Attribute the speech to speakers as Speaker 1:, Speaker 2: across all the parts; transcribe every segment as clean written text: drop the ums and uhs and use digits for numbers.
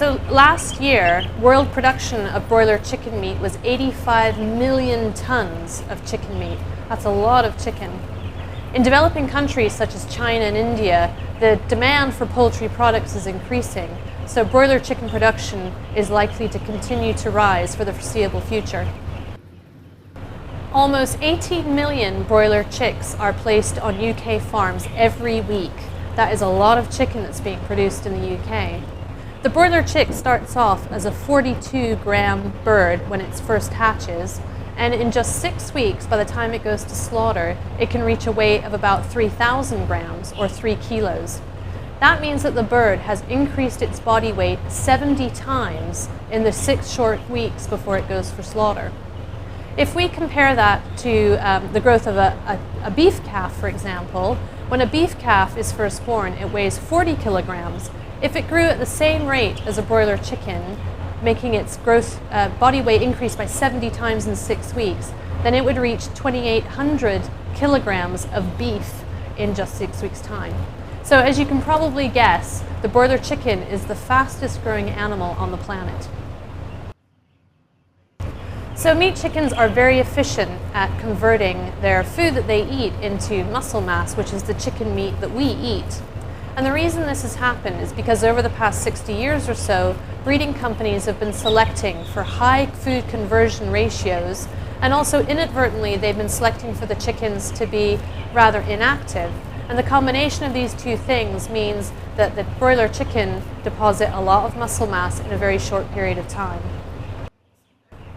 Speaker 1: So last year, world production of broiler chicken meat was 85 million tons of chicken meat. That's a lot of chicken. In developing countries such as China and India, the demand for poultry products is increasing, so broiler chicken production is likely to continue to rise for the foreseeable future. Almost 18 million broiler chicks are placed on UK farms every week. That is a lot of chicken that's being produced in the UK. The broiler chick starts off as a 42-gram bird when it first hatches, and in just 6 weeks, by the time it goes to slaughter, it can reach a weight of about 3,000 grams or 3 kilos. That means that the bird has increased its body weight 70 times in the 6 short weeks before it goes for slaughter. If we compare that to the growth of a beef calf, for example, when a beef calf is first born, it weighs 40 kilograms. If it grew at the same rate as a broiler chicken, making its body weight increase by 70 times in 6 weeks, then it would reach 2,800 kilograms of beef in just 6 weeks' time. So as you can probably guess, the broiler chicken is the fastest growing animal on the planet. So meat chickens are very efficient at converting their food that they eat into muscle mass, which is the chicken meat that we eat. And the reason this has happened is because over the past 60 years or so, breeding companies have been selecting for high food conversion ratios, and also inadvertently they've been selecting for the chickens to be rather inactive. And the combination of these two things means that the broiler chicken deposit a lot of muscle mass in a very short period of time.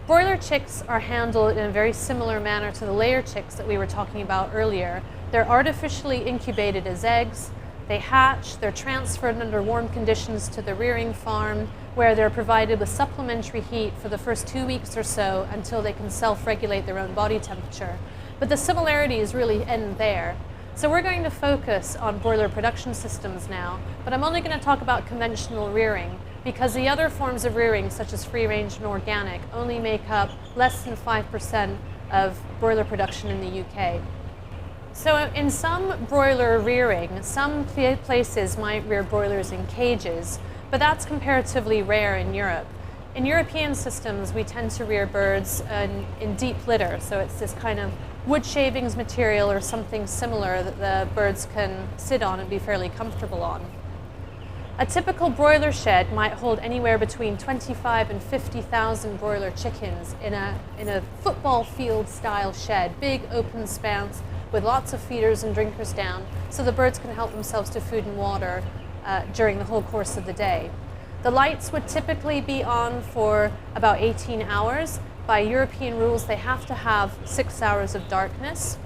Speaker 1: Broiler chicks are handled in a very similar manner to the layer chicks that we were talking about earlier. They're artificially incubated as eggs. They hatch, they're transferred under warm conditions to the rearing farm, where they're provided with supplementary heat for the first 2 weeks or so until they can self-regulate their own body temperature. But the similarities really end there. So we're going to focus on broiler production systems now, but I'm only going to talk about conventional rearing, because the other forms of rearing, such as free range and organic, only make up less than 5% of broiler production in the UK. So in some broiler rearing, some places might rear broilers in cages, but that's comparatively rare in Europe. In European systems, we tend to rear birds in deep litter, so it's this kind of wood shavings material or something similar that the birds can sit on and be fairly comfortable on. A typical broiler shed might hold anywhere between 25 and 50,000 broiler chickens in a football field style shed, big open spans with lots of feeders and drinkers down, so the birds can help themselves to food and water during the whole course of the day. The lights would typically be on for about 18 hours. By European rules, they have to have 6 hours of darkness.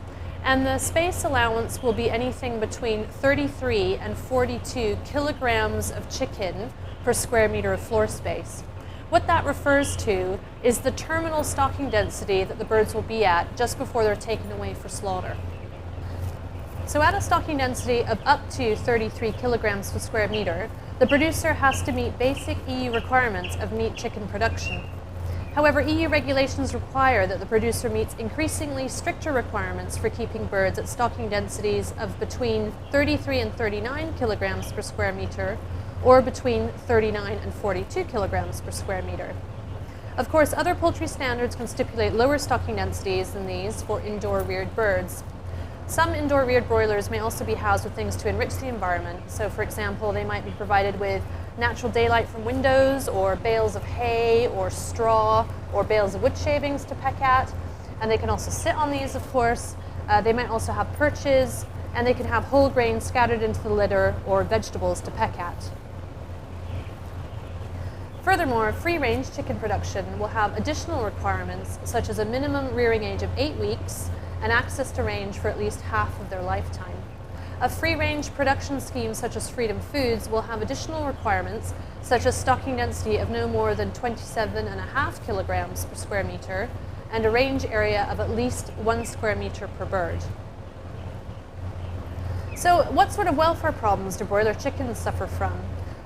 Speaker 1: And the space allowance will be anything between 33 and 42 kilograms of chicken per square meter of floor space. What that refers to is the terminal stocking density that the birds will be at just before they're taken away for slaughter. So at a stocking density of up to 33 kilograms per square meter, the producer has to meet basic EU requirements of meat chicken production. However, EU regulations require that the producer meets increasingly stricter requirements for keeping birds at stocking densities of between 33 and 39 kilograms per square meter, or between 39 and 42 kilograms per square meter. Of course, other poultry standards can stipulate lower stocking densities than these for indoor reared birds. Some indoor reared broilers may also be housed with things to enrich the environment. So for example, they might be provided with natural daylight from windows, or bales of hay or straw, or bales of wood shavings to peck at. And they can also sit on these, of course. They might also have perches, and they can have whole grain scattered into the litter or vegetables to peck at. Furthermore, free-range chicken production will have additional requirements, such as a minimum rearing age of 8 weeks and access to range for at least half of their lifetime. A free-range production scheme such as Freedom Foods will have additional requirements, such as stocking density of no more than 27.5 kilograms per square meter and a range area of at least 1 square meter per bird. So what sort of welfare problems do broiler chickens suffer from?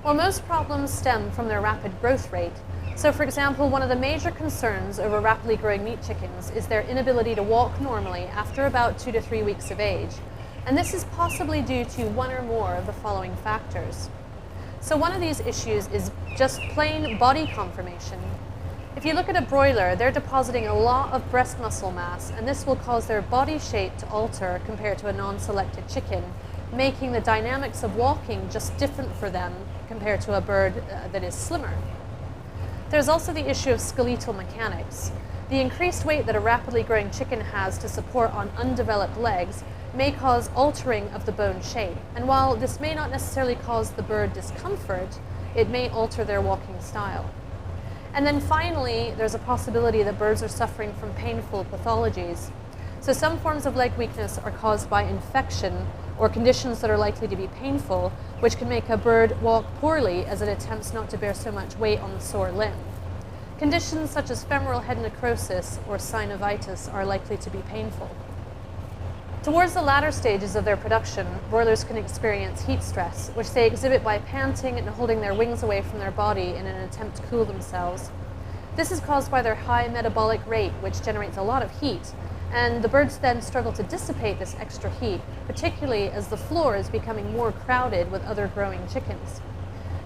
Speaker 1: Well, most problems stem from their rapid growth rate. So for example, one of the major concerns over rapidly growing meat chickens is their inability to walk normally after about 2 to 3 weeks of age. And this is possibly due to one or more of the following factors. So one of these issues is just plain body conformation. If you look at a broiler, they're depositing a lot of breast muscle mass, and this will cause their body shape to alter compared to a non-selected chicken, making the dynamics of walking just different for them compared to a bird that is slimmer. There's also the issue of skeletal mechanics. The increased weight that a rapidly growing chicken has to support on undeveloped legs may cause altering of the bone shape, and while this may not necessarily cause the bird discomfort, it may alter their walking style. And then finally, there's a possibility that birds are suffering from painful pathologies. So some forms of leg weakness are caused by infection or conditions that are likely to be painful, which can make a bird walk poorly as it attempts not to bear so much weight on the sore limb. Conditions such as femoral head necrosis or synovitis are likely to be painful. Towards the latter stages of their production, broilers can experience heat stress, which they exhibit by panting and holding their wings away from their body in an attempt to cool themselves. This is caused by their high metabolic rate, which generates a lot of heat, and the birds then struggle to dissipate this extra heat, particularly as the floor is becoming more crowded with other growing chickens.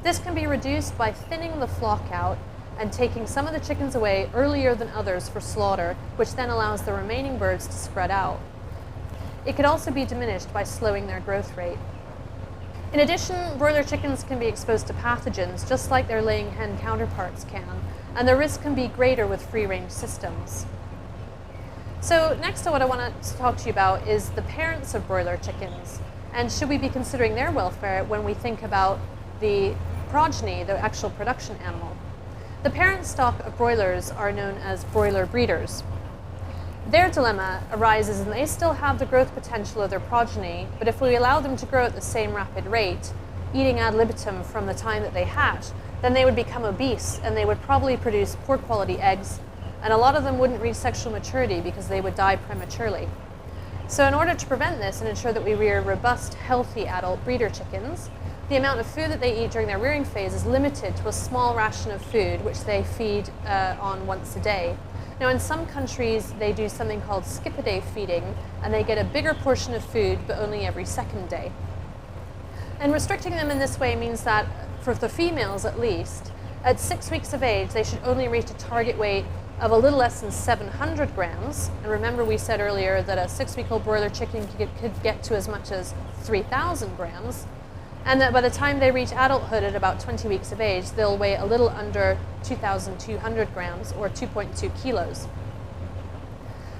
Speaker 1: This can be reduced by thinning the flock out and taking some of the chickens away earlier than others for slaughter, which then allows the remaining birds to spread out. It could also be diminished by slowing their growth rate. In addition, broiler chickens can be exposed to pathogens just like their laying hen counterparts can, and the risk can be greater with free-range systems. So next what I want to talk to you about is the parents of broiler chickens, and should we be considering their welfare when we think about the progeny, the actual production animal. The parent stock of broilers are known as broiler breeders. Their dilemma arises in they still have the growth potential of their progeny, but if we allow them to grow at the same rapid rate, eating ad libitum from the time that they hatch, then they would become obese and they would probably produce poor quality eggs, and a lot of them wouldn't reach sexual maturity because they would die prematurely. So in order to prevent this and ensure that we rear robust, healthy adult breeder chickens, the amount of food that they eat during their rearing phase is limited to a small ration of food which they feed on once a day. Now in some countries they do something called skip-a-day feeding, and they get a bigger portion of food but only every second day. And restricting them in this way means that, for the females at least, at 6 weeks of age they should only reach a target weight of a little less than 700 grams. And remember we said earlier that a 6-week-old broiler chicken could get to as much as 3,000 grams. And that by the time they reach adulthood at about 20 weeks of age, they'll weigh a little under 2,200 grams or 2.2 kilos.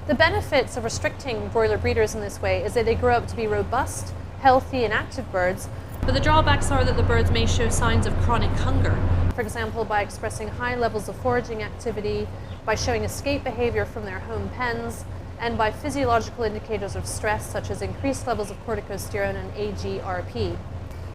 Speaker 1: The benefits of restricting broiler breeders in this way is that they grow up to be robust, healthy, and active birds, but the drawbacks are that the birds may show signs of chronic hunger, for example by expressing high levels of foraging activity, by showing escape behavior from their home pens, and by physiological indicators of stress such as increased levels of corticosterone and AGRP.